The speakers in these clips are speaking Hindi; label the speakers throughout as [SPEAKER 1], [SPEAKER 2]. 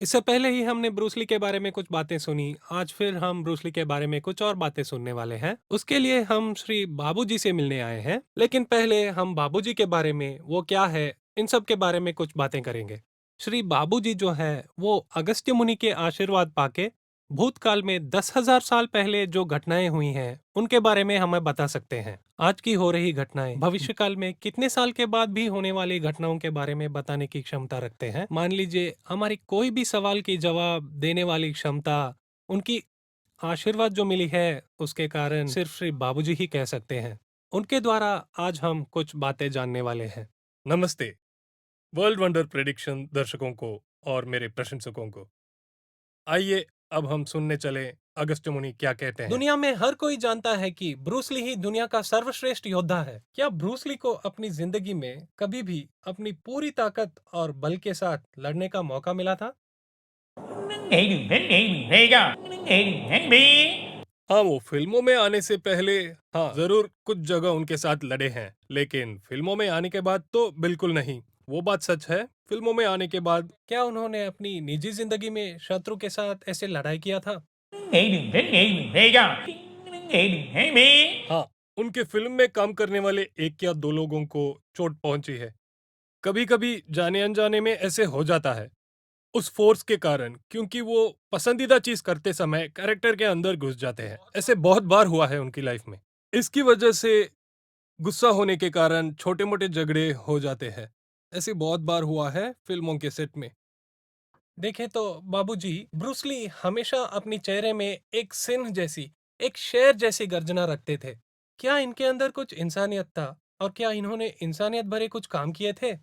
[SPEAKER 1] इससे पहले ही हमने ब्रूस ली के बारे में कुछ बातें सुनी। आज फिर हम ब्रूस ली के बारे में कुछ और बातें सुनने वाले हैं। उसके लिए हम श्री बाबूजी से मिलने आए हैं। लेकिन पहले हम बाबूजी के बारे में, वो क्या है, इन सब के बारे में कुछ बातें करेंगे। श्री बाबूजी जो है वो अगस्त्य मुनि के आशीर्वाद पाके भूतकाल में 10,000 साल पहले जो घटनाएं हुई हैं उनके बारे में हमें बता सकते हैं। आज की हो रही घटनाएं भविष्यकाल में कितने साल के बाद भी होने वाली घटनाओं के बारे में बताने की क्षमता रखते हैं। मान लीजिए हमारी कोई भी सवाल की जवाब देने वाली क्षमता उनकी आशीर्वाद जो मिली है उसके कारण सिर्फ श्री बाबूजी ही कह सकते हैं। उनके द्वारा आज हम कुछ बातें जानने वाले हैं।
[SPEAKER 2] नमस्ते वर्ल्ड वंडर प्रेडिक्शन दर्शकों को और मेरे प्रशंसकों को। आइए अब हम सुनने चले अगस्त्य मुनि क्या कहते हैं।
[SPEAKER 1] दुनिया में हर कोई जानता है कि ब्रूस ली ही दुनिया का सर्वश्रेष्ठ योद्धा है। क्या ब्रूस ली को अपनी जिंदगी में कभी भी अपनी पूरी ताकत और बल के साथ लड़ने का मौका मिला था?
[SPEAKER 2] हाँ, वो फिल्मों में आने से पहले हाँ जरूर कुछ जगह उनके साथ लड़े हैं, लेकिन फिल्मों में आने के बाद तो बिल्कुल नहीं। वो बात सच है, फिल्मों में आने के बाद
[SPEAKER 1] क्या उन्होंने अपनी निजी जिंदगी में शत्रु के साथ ऐसे लड़ाई किया था?
[SPEAKER 2] हाँ, उनके फिल्म में काम करने वाले एक या दो लोगों को चोट पहुंची है। कभी कभी जाने अनजाने में ऐसे हो जाता है, उस फोर्स के कारण, क्योंकि वो पसंदीदा चीज करते समय कैरेक्टर के अंदर घुस जाते हैं। ऐसे बहुत बार हुआ है उनकी लाइफ में। इसकी वजह से गुस्सा होने के कारण छोटे मोटे झगड़े हो जाते हैं। ऐसे बहुत बार हुआ है फिल्मों के सेट में।
[SPEAKER 1] देखें तो बाबूजी, ब्रूस ली हमेशा अपनी चेहरे में एक सिंह जैसी, एक शेर जैसी गर्जना रखते थे। क्या इनके अंदर कुछ इंसानियत था? और क्या इन्होंने इंसानियत भरे कुछ काम किए थे?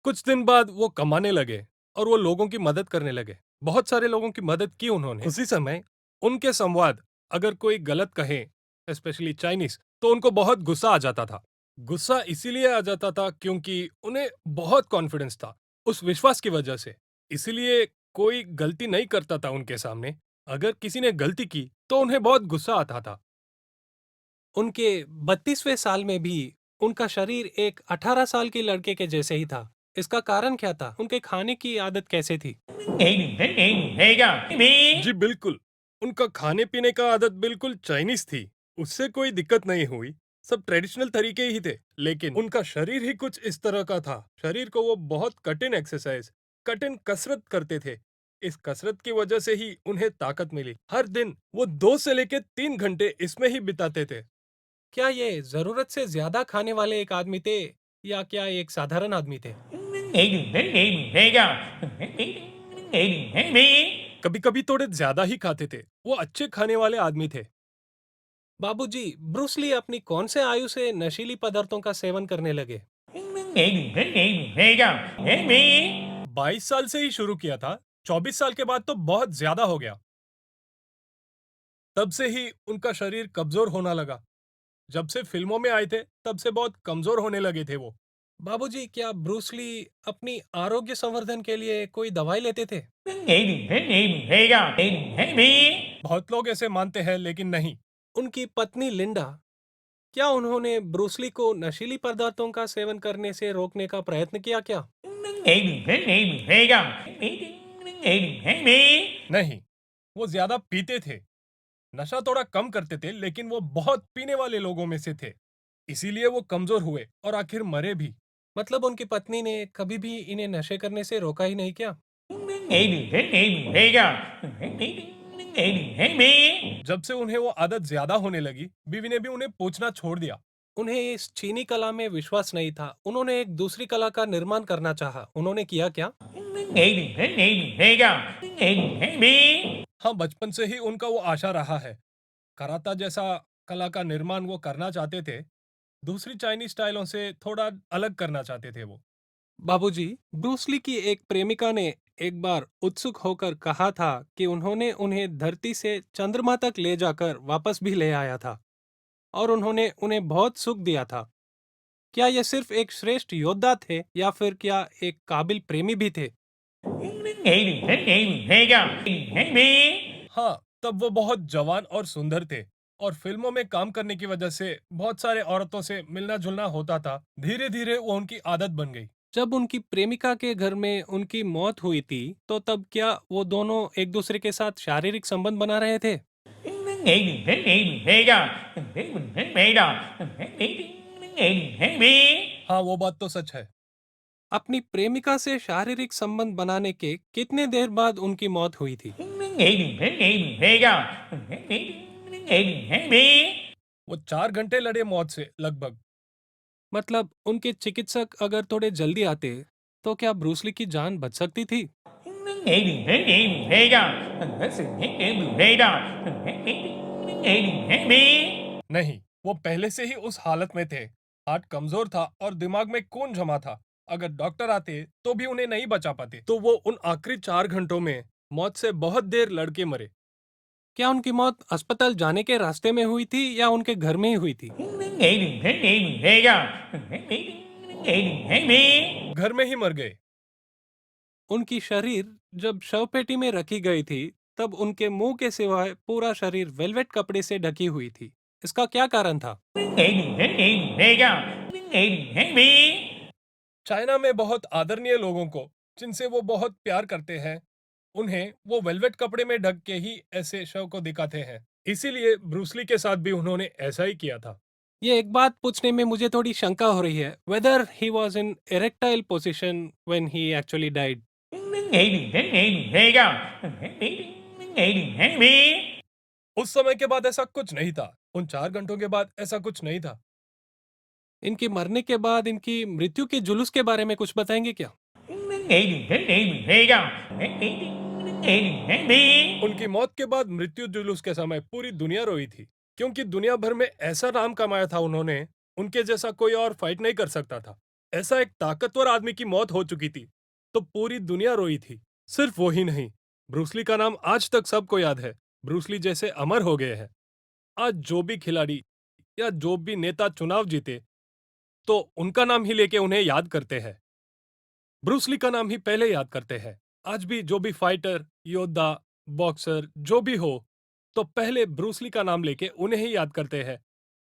[SPEAKER 2] कुछ दिन बाद वो कमाने लगे और वो लोगों की मदद करने लगे। बहुत सारे लोगों की मदद की उन्होंने। उसी समय उनके संवाद अगर कोई गलत कहे, स्पेशली चाइनीज, तो उनको बहुत गुस्सा आ जाता था। गुस्सा इसीलिए आ जाता था क्योंकि उन्हें बहुत कॉन्फिडेंस था, उस विश्वास की वजह से। इसीलिए कोई गलती नहीं करता था उनके सामने। अगर किसी ने गलती की तो उन्हें बहुत गुस्सा आता था।
[SPEAKER 1] उनके 32वें साल में भी उनका शरीर एक 18 साल के लड़के के जैसे ही था। इसका कारण क्या था? उनके खाने की आदत कैसे थी?
[SPEAKER 2] जी बिल्कुल, उनका खाने पीने का आदत बिल्कुल चाइनीज थी। उससे कोई दिक्कत नहीं हुई, सब ट्रेडिशनल तरीके ही थे। लेकिन उनका शरीर ही कुछ इस तरह का था। शरीर को वो बहुत कठिन एक्सरसाइज, कठिन कसरत करते थे। इस कसरत की वजह से ही उन्हें ताकत मिली। हर दिन वो 2 से लेकर 3 घंटे इसमें ही बिताते थे।
[SPEAKER 1] क्या ये जरूरत से ज्यादा खाने वाले एक आदमी थे या क्या एक साधारण आदमी थे?
[SPEAKER 2] कभी कभी थोड़े ज्यादा ही खाते थे। वो अच्छे खाने वाले आदमी थे।
[SPEAKER 1] बाबूजी, ब्रूस ली अपनी कौन से आयु से नशीली पदार्थों का सेवन करने लगे?
[SPEAKER 2] 22 साल से ही शुरू किया था। 24 साल के बाद तो बहुत ज्यादा हो गया। तब से ही उनका शरीर कमजोर होना लगा। जब से फिल्मों में आए थे तब से बहुत कमजोर होने लगे थे वो।
[SPEAKER 1] बाबूजी, क्या ब्रूस ली अपनी आरोग्य संवर्धन के लिए कोई दवाई लेते थे?
[SPEAKER 2] बहुत लोग ऐसे मानते हैं लेकिन नहीं।
[SPEAKER 1] उनकी पत्नी लिंडा, क्या उन्होंने ब्रूस ली को नशीली पदार्थों का सेवन करने से रोकने का प्रयत्न किया क्या?
[SPEAKER 2] नहीं, वो ज्यादा पीते थे। नशा थोड़ा कम करते थे, लेकिन वो बहुत पीने वाले लोगों में से थे। इसीलिए वो कमजोर हुए और आखिर मरे भी।
[SPEAKER 1] मतलब उनकी पत्नी ने कभी भी इन्हें नशे करने से रोका ही नहीं क्या?
[SPEAKER 2] जब से उन्हें वो आदत ज्यादा होने लगी, बीवी ने भी उन्हें पूछना छोड़ दिया।
[SPEAKER 1] उन्हें इस चीनी कला में विश्वास नहीं था। उन्होंने एक दूसरी कला का निर्माण करना चाहा। उन्होंने किया क्या?
[SPEAKER 2] हाँ, बचपन से ही उनका वो आशा रहा है। कराता जैसा कला का निर्माण वो करना चाहते थे। दूसरी चाइनीज स्टाइलों से थोड़ा अलग करना चाहते थे वो।
[SPEAKER 1] बाबूजी, ब्रूस ली की एक प्रेमिका ने एक बार उत्सुक होकर कहा था कि उन्होंने उन्हें धरती से चंद्रमा तक ले जाकर वापस भी ले आया था और उन्होंने उन्हें बहुत सुख दिया था। क्या ये सिर्फ एक श्रेष्ठ योद्धा थे या फिर क्या एक काबिल प्रेमी भी थे?
[SPEAKER 2] हाँ, तब वो बहुत जवान और सुंदर थे और फिल्मों में काम करने की वजह से बहुत सारे औरतों से मिलना जुलना होता था। धीरे धीरे वो उनकी आदत बन गई।
[SPEAKER 1] जब उनकी प्रेमिका के घर में उनकी मौत हुई थी, तो तब क्या वो दोनों एक दूसरे के साथ शारीरिक संबंध बना रहे थे?
[SPEAKER 3] Nghĩ mình thấy đi mình thấy ra, mình thấy mình thấy mẹ đó, mình thấy đi mình nghĩ mình thấy bi.
[SPEAKER 2] हाँ, वो बात तो सच है।
[SPEAKER 1] अपनी प्रेमिका से शारीरिक संबंध बनाने के कितने देर बाद उनकी मौत हुई थी?
[SPEAKER 3] Mình nghĩ mình thấy ra, mình thấy đi mình nghĩ mình thấy bi.
[SPEAKER 2] वो 4 घंटे लड़े मौत से लगभग।
[SPEAKER 1] मतलब उनके चिकित्सक अगर थोड़े जल्दी आते, तो क्या ब्रूसली की जान बच सकती थी?
[SPEAKER 3] Mình nghĩ mình thấy đi mình thấy ra, mình thấy sự thấy đi mình thấy ra, mình thấy đi mình nghĩ mình thấy bi.
[SPEAKER 2] नहीं, वो पहले से ही उस हालत में थे। हार्ट कमजोर था और दिमाग में खून जमा था। अगर डॉक्टर आते तो भी उन्हें नहीं बचा पाते। तो वो उन आखिरी 4 घंटों में मौत से बहुत देर लड़के मरे।
[SPEAKER 1] क्या उनकी मौत अस्पताल जाने के रास्ते में हुई थी या उनके घर में ही हुई थी?
[SPEAKER 3] Mình nghĩ mình thấy đi mình thấy ra, mình thấy đi mình nghĩ mình thấy bi.
[SPEAKER 2] घर में ही मर गए।
[SPEAKER 1] उनकी शरीर जब शवपेटी में रखी गई थी, तब उनके मुंह के सिवाय पूरा शरीर वेलवेट कपड़े से ढकी हुई थी। इसका क्या कारण था?
[SPEAKER 3] Mình nghĩ mình thấy đi mình thấy ra, mình nghĩ mình thấy bi.
[SPEAKER 2] China में बहुत आदरणीय लोगों को, जिनसे वो बहुत प्यार करते हैं, उन्हें वो वेलवेट कपड़े में ढक के ही ऐसे शव को दिखाते हैं। इसीलिए ब्रूसली के साथ भी उन्होंने ऐसा ही किया था।
[SPEAKER 1] ये एक बात पूछने में मुझे थोड़ी शंका हो रही है, weather he was in erectile position when he actually died.
[SPEAKER 3] Mình nghĩ mình thấy đi mình thấy ra, mình thấy đi mình nghĩ mình thấy bi.
[SPEAKER 2] उस समय के बाद ऐसा कुछ नहीं था। उन 4 घंटों के बाद ऐसा कुछ नहीं था।
[SPEAKER 1] इनके मरने के बाद इनकी मृत्यु के जुलूस के बारे में कुछ बताएंगे क्या?
[SPEAKER 3] Mình nghĩ mình thấy đi mình thấy ra, mình thấy đi mình nghĩ mình thấy bi.
[SPEAKER 2] उनकी मौत के बाद मृत्यु जुलूस के समय पूरी दुनिया रोई थी, क्योंकि दुनिया भर में ऐसा नाम कमाया था उन्होंने, उनके जैसा कोई और फाइट नहीं कर सकता था। ऐसा एक ताकतवर आदमी की मौत हो चुकी थी, तो पूरी दुनिया रोई थी। सिर्फ वो ही नहीं, ब्रूसली का नाम आज तक सबको याद है। ब्रूसली जैसे अमर हो गए हैं। आज जो भी खिलाड़ी या जो भी नेता चुनाव जीते, तो उनका नाम ही लेके उन्हें याद करते हैं। ब्रूस ली का नाम ही पहले याद करते हैं। आज भी जो भी फाइटर, योद्धा, बॉक्सर जो भी हो, तो पहले ब्रूस ली का नाम लेके उन्हें ही याद करते हैं।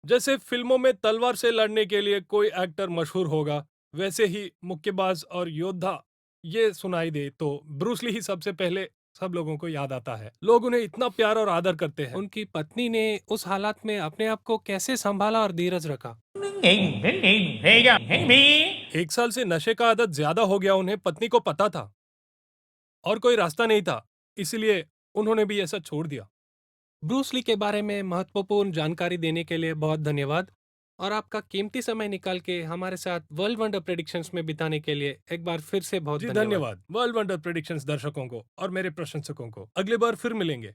[SPEAKER 2] जैसे फिल्मों में तलवार से लड़ने के लिए कोई एक्टर मशहूर होगा, वैसे ही मुक्केबाज और योद्धा ये सुनाई दे तो ब्रूस ली ही सबसे पहले सब लोगों को याद आता है। लोग उन्हें इतना प्यार और आदर करते हैं।
[SPEAKER 1] उनकी पत्नी ने उस हालात में अपने आप को कैसे संभाला और धीरज रखा?
[SPEAKER 3] Mình nghĩ mình thấy đi mình thấy ra, mình thấy bi.
[SPEAKER 2] 1 साल से नशे का आदत ज्यादा हो गया, उन्हें पत्नी को पता था और कोई रास्ता नहीं था, इसलिए उन्होंने भी ऐसा छोड़ दिया।
[SPEAKER 1] ब्रूस ली के बारे में महत्वपूर्ण जानकारी देने के लिए बहुत धन्यवाद, और आपका कीमती समय निकाल के हमारे साथ वर्ल्ड वंडर प्रेडिक्शंस में बिताने के लिए एक बार फिर से बहुत
[SPEAKER 2] जी
[SPEAKER 1] धन्यवाद।
[SPEAKER 2] धन्यवाद वर्ल्ड वंडर प्रेडिक्शंस दर्शकों को और मेरे प्रशंसकों को। अगली बार फिर मिलेंगे।